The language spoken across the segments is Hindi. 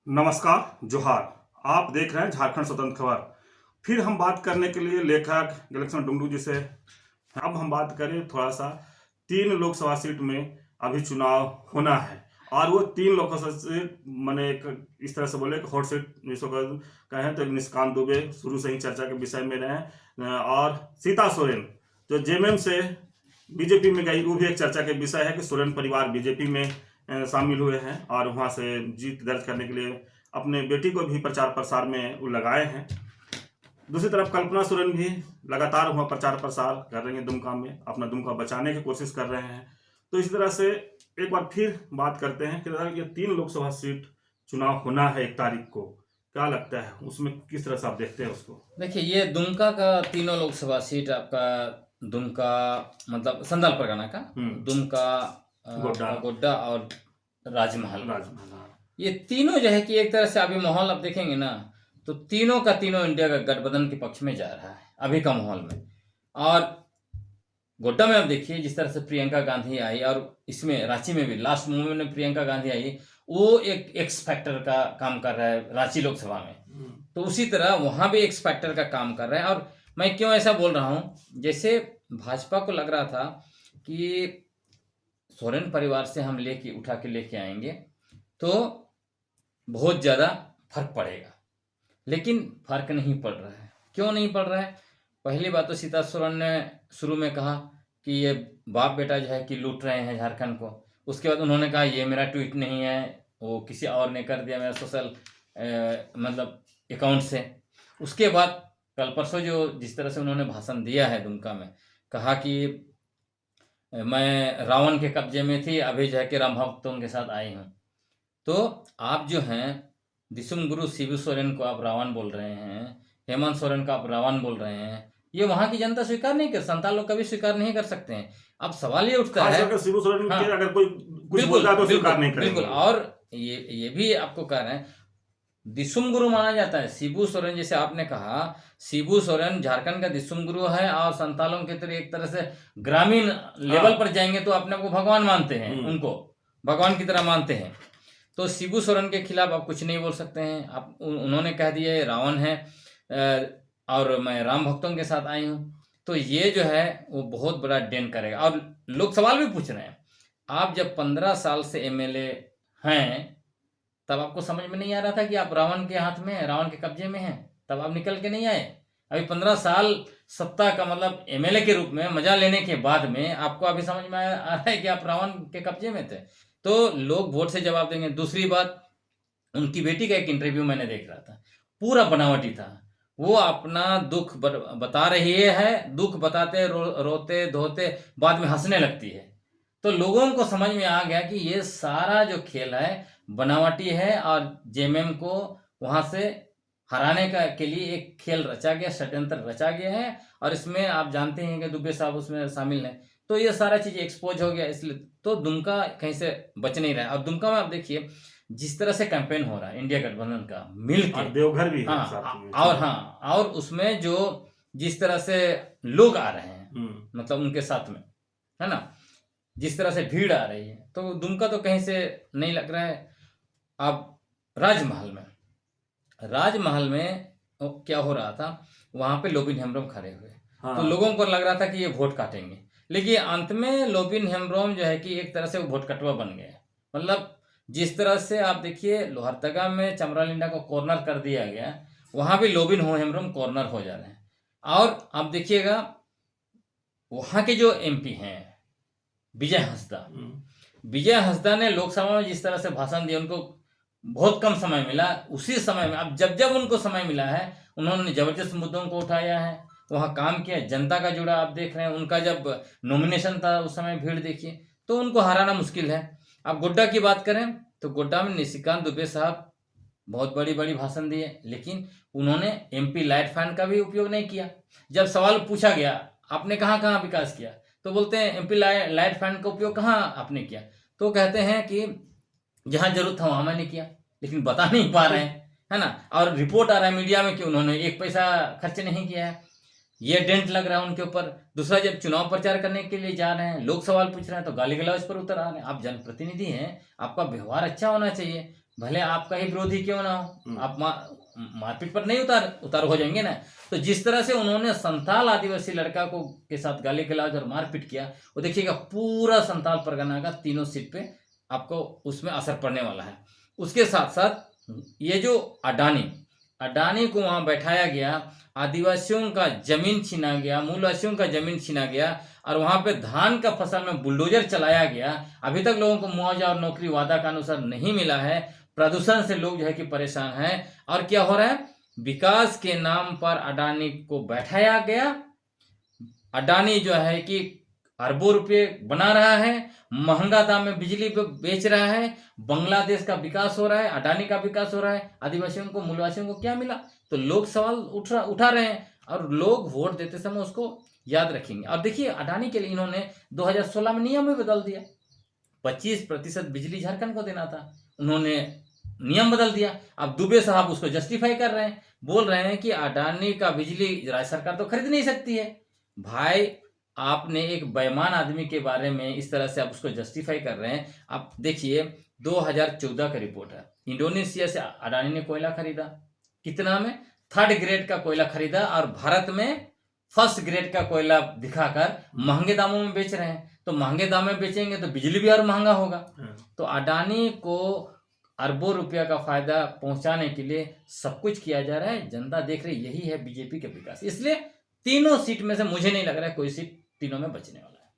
नमस्कार, जोहार। आप देख रहे हैं झारखंड स्वतंत्र खबर। फिर हम बात करने के लिए लेखक गैलेक्सन डुंगडू जी से। अब हम बात करें थोड़ा सा 3 लोकसभा सीट में अभी चुनाव होना है और वो 3 लोकसभा सीट माने एक इस तरह से बोले कि हॉट सीट जिसको कहें तो निशिकांत दुबे शुरू से ही चर्चा के विषय में रहे और सीता सोरेन जो जेएमएम से बीजेपी में गई वो भी एक चर्चा के विषय है कि सोरेन परिवार बीजेपी में शामिल हुए हैं और वहां से जीत दर्ज करने के लिए अपने बेटी को भी प्रचार प्रसार में वो लगाए हैं। दूसरी तरफ कल्पना सोरेन भी लगातार वहां प्रचार प्रसार कर रही हैं, दुमका में अपना दुमका बचाने की कोशिश कर रहे हैं। तो इस तरह से एक बार फिर बात करते हैं कि ये 3 लोकसभा सीट चुनाव होना है 1 तारीख को। क्या लगता है उसमें किस तरह से आप देखते हैं उसको? देखिए, ये दुमका का तीनों लोकसभा सीट आपका दुमका मतलब संदल परगना का दुमका, गोड्डा और राजमहल। हाँ। ये तीनों जो है कि एक तरह से अभी माहौल आप देखेंगे ना तो तीनों का तीनों इंडिया का गठबंधन के पक्ष में जा रहा है अभी का माहौल में। और गोड्डा में आप देखिए जिस तरह से प्रियंका गांधी आई और इसमें रांची में भी लास्ट मोमेंट में प्रियंका गांधी आई, वो एक एक्स फैक्टर का काम कर रहा है रांची लोकसभा में। तो उसी तरह वहां भी एक्स फैक्टर का काम कर रहा है। और मैं क्यों ऐसा बोल रहा हूं, जैसे भाजपा को लग रहा था कि सोरेन परिवार से हम उठा के लेके आएंगे तो बहुत ज़्यादा फर्क पड़ेगा, लेकिन फर्क नहीं पड़ रहा है। क्यों नहीं पड़ रहा है? पहली बात तो सीता सोरेन ने शुरू में कहा कि ये बाप बेटा जो है कि लूट रहे हैं झारखंड को। उसके बाद उन्होंने कहा ये मेरा ट्वीट नहीं है, वो किसी और ने कर दिया मेरा सोशल मतलब अकाउंट से। उसके बाद कल परसों जो जिस तरह से उन्होंने भाषण दिया है दुमका में, कहा कि मैं रावण के कब्जे में थी, अभी जो है कि राम भक्तों के साथ आई हूँ। तो आप जो हैं दिसुम गुरु शिबू सोरेन को आप रावण बोल रहे हैं, हेमंत सोरेन को आप रावण बोल रहे हैं, ये वहां की जनता स्वीकार नहीं कर, संताल लोग कभी स्वीकार नहीं कर सकते हैं। अब सवाल ये उठता है, शिबू सोरेन हाँ, के अगर कोई कुछ बिल्कुल बोलता है तो स्वीकार बिल्कुल नहीं करेंगे। बिल्कुल। और ये भी आपको कह रहे हैं दिसुम गुरु माना जाता है शिबू सोरेन, जैसे आपने कहा शिबू सोरेन झारखंड का दिसुम गुरु है और संतालों के तरह एक तरह से ग्रामीण लेवल पर जाएंगे तो अपने को भगवान मानते हैं, उनको भगवान की तरह मानते हैं। तो शिबू सोरेन के खिलाफ आप कुछ नहीं बोल सकते हैं। आप उन्होंने कह दिया रावण है और मैं राम भक्तों के साथ आई हूँ। तो ये जो है वो बहुत बड़ा डेंट करेगा। और लोग सवाल भी पूछ रहे हैं, आप जब 15 साल से एमएलए हैं तब आपको समझ में नहीं आ रहा था कि आप रावण के हाथ में, रावण के कब्जे में हैं? तब आप निकल के नहीं आए। अभी 15 साल सत्ता का मतलब एमएलए के रूप में मजा लेने के बाद में आपको अभी समझ में आ रहा है कि आप रावण के कब्जे में थे। तो लोग वोट से जवाब देंगे। दूसरी बात, उनकी बेटी का एक इंटरव्यू मैंने देख रहा था, पूरा बनावटी था। वो अपना दुख बता रही है, दुख बताते रोते धोते बाद में हंसने लगती है। तो लोगों को समझ में आ गया कि ये सारा जो खेल है बनावटी है और जेएमएम को वहां से हराने का के लिए एक खेल रचा गया, षड्यंत्र रचा गया है। और इसमें आप जानते हैं कि दुबे साहब उसमें शामिल हैं। तो ये सारा चीज एक्सपोज हो गया, इसलिए तो दुमका कहीं से बच नहीं रहा है। और दुमका में आप देखिए जिस तरह से कैंपेन हो रहा है इंडिया गठबंधन का मिलकर, देवघर भी है हाँ, साथ में। और उसमें जो जिस तरह से लोग आ रहे हैं मतलब उनके साथ में, है ना, जिस तरह से भीड़ आ रही है, तो दुमका तो कहीं से नहीं लग रहा है। अब राजमहल में क्या हो रहा था, वहां पे लोबिन हेम्ब्रोम खड़े हुए। तो लोगों को लग रहा था कि ये वोट काटेंगे, लेकिन अंत में लोबिन हेम्ब्रोम जो है कि एक तरह से वो वोट कटवा बन गए। मतलब जिस तरह से आप देखिए लोहरदगा में चमरालिंडा को कॉर्नर कर दिया गया, वहां भी लोबिन हेम्ब्रोम कॉर्नर हो जा रहे हैं। और आप देखिएगा वहां के जो एमपी हैं विजय हंसदा ने लोकसभा में जिस तरह से भाषण दिया, उनको बहुत कम समय मिला। उसी समय में अब जब उनको समय मिला है उन्होंने जबरदस्त मुद्दों को उठाया है, वहां काम किया, जनता का जुड़ा आप देख रहे हैं। उनका जब नॉमिनेशन था उस समय भीड़ देखिए, तो उनको हराना मुश्किल है। अब गोड्डा की बात करें तो गोड्डा में निशिकांत दुबे साहब बहुत बड़ी बड़ी भाषण दिए, लेकिन उन्होंने एमपी लाइट फंड का भी उपयोग नहीं किया। जब सवाल पूछा गया आपने कहाँ कहाँ विकास किया, तो बोलते हैं एमपी लाइट फंड का उपयोग कहाँ आपने किया, तो कहते हैं कि जहां जरूरत था वहां मैंने किया, लेकिन बता नहीं पा रहे हैं, है ना। और रिपोर्ट आ रहा है मीडिया में कि उन्होंने 1 पैसा खर्च नहीं किया है, ये डेंट लग रहा है उनके ऊपर। दूसरा, जब चुनाव प्रचार करने के लिए जा रहे हैं, लोग सवाल पूछ रहे हैं तो गाली गलौज पर उतर आ रहे हैं। आप जनप्रतिनिधि हैं, आपका व्यवहार अच्छा होना चाहिए। भले आपका ही विरोधी क्यों ना हो, आप मारपीट पर नहीं उतार हो जाएंगे ना। तो जिस तरह से उन्होंने संथाल आदिवासी लड़का को के साथ गाली गलौज और मारपीट किया, वो देखिएगा पूरा संथाल परगना का तीनों सीट पे आपको उसमें असर पड़ने वाला है। उसके साथ साथ ये जो अडानी को वहां बैठाया गया, आदिवासियों का जमीन छीना गया, मूलवासियों का जमीन छीना गया, और वहां पे धान का फसल में बुलडोजर चलाया गया। अभी तक लोगों को मुआवजा और नौकरी वादा का अनुसार नहीं मिला है। प्रदूषण से लोग जो है कि परेशान हैं। और क्या हो रहा है, विकास के नाम पर अडानी को बैठाया गया। अडानी जो है कि अरबों रुपए बना रहा है, महंगा दाम में बिजली बेच रहा है, बांग्लादेश का विकास हो रहा है, अडानी का विकास हो रहा है, आदिवासियों को मूलवासियों को क्या मिला? तो लोग सवाल उठा रहे हैं, और लोग वोट देते समय उसको याद रखेंगे। और देखिए, अडानी के लिए इन्होंने 2016 में नियम भी बदल दिया। 25% बिजली झारखंड को देना था, उन्होंने नियम बदल दिया। अब दुबे साहब उसको जस्टिफाई कर रहे हैं, बोल रहे हैं कि अडानी का बिजली राज्य सरकार तो खरीद नहीं सकती है। भाई, आपने एक बेईमान आदमी के बारे में इस तरह से आप उसको जस्टिफाई कर रहे हैं। आप देखिए, 2014 का रिपोर्ट है, इंडोनेशिया से अडानी ने कोयला खरीदा, कितना में? 3rd ग्रेड का कोयला खरीदा, और भारत में 1st ग्रेड का कोयला दिखाकर महंगे दामों में बेच रहे हैं। तो महंगे दाम में बेचेंगे तो बिजली भी और महंगा होगा। तो अडानी को अरबों रुपया का फायदा पहुंचाने के लिए सब कुछ किया जा रहा है। जनता देख रही, यही है बीजेपी का विकास। इसलिए तीनों सीट में से मुझे नहीं लग रहा है कोई सीट तीनों में बचने वाला है।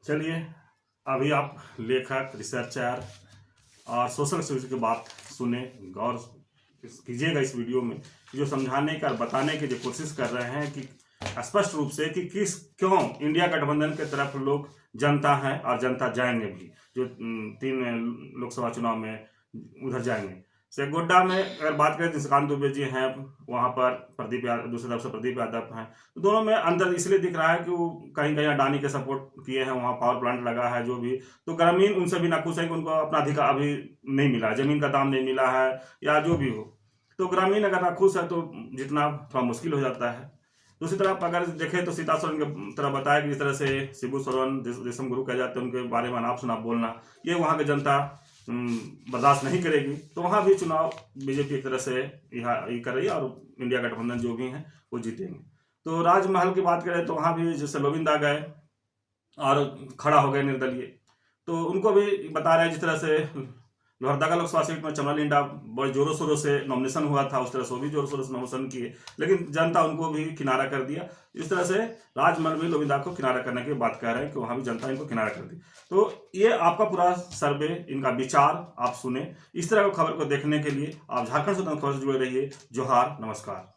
चलिए, अभी आप लेखक, रिसर्चर और सोशल सर्विस की बात सुने, गौर कीजिएगा इस वीडियो में, जो समझाने का और बताने की जो कोशिश कर रहे हैं कि स्पष्ट रूप से कि क्यों इंडिया गठबंधन की तरफ लोग जनता है और जनता जाएंगे भी, जो 3 लोकसभा चुनाव में उधर जाएंगे। सेगोड्डा में अगर बात करें तो निशिकांत दुबे जी हैं, वहाँ पर प्रदीप यादव, दूसरी तरफ से प्रदीप यादव हैं। तो दोनों में अंतर इसलिए दिख रहा है कि वो कहीं कहीं अडानी के सपोर्ट किए हैं, वहाँ पावर प्लांट लगा है जो भी। तो ग्रामीण उनसे भी नाखुश है कि उनको अपना अधिकार अभी नहीं मिला, जमीन का दाम नहीं मिला है या जो भी हो। तो ग्रामीण अगर नाखुश है तो जितना थोड़ा मुश्किल हो जाता है। दूसरी तरफ अगर देखें तो सीता सोरेन की तरह बताया कि जिस तरह से शिबू सोरेन देशम गुरु कहे जाते हैं, उनके बारे में अनाप शनाप बोलना, ये वहाँ की जनता बर्दाश्त नहीं करेगी। तो वहाँ भी चुनाव बीजेपी एक तरह से ये कर रही है, और इंडिया गठबंधन जो भी हैं वो जीतेंगे। तो राजमहल की बात करें तो वहाँ भी जैसे लोविंद आ गए और खड़ा हो गए निर्दलीय, तो उनको भी बता रहे हैं जिस तरह से लोहरदगा लोकसभा सीट में चमरा लिंडा बड़े जोरों शोरों से नॉमिनेशन हुआ था, उस तरह से वो भी जोरों शोरों से नॉमिनेशन किए, लेकिन जनता उनको भी किनारा कर दिया। इस तरह से राजमहल में लोविंदा को किनारा करने की बात कह रहे हैं कि वहाँ भी जनता इनको किनारा कर दी। तो ये आपका पूरा सर्वे, इनका विचार आप सुने। इस तरह की खबर को देखने के लिए आप झारखंड स्वतंत्र खबर से जुड़े रहिए। जोहार, नमस्कार।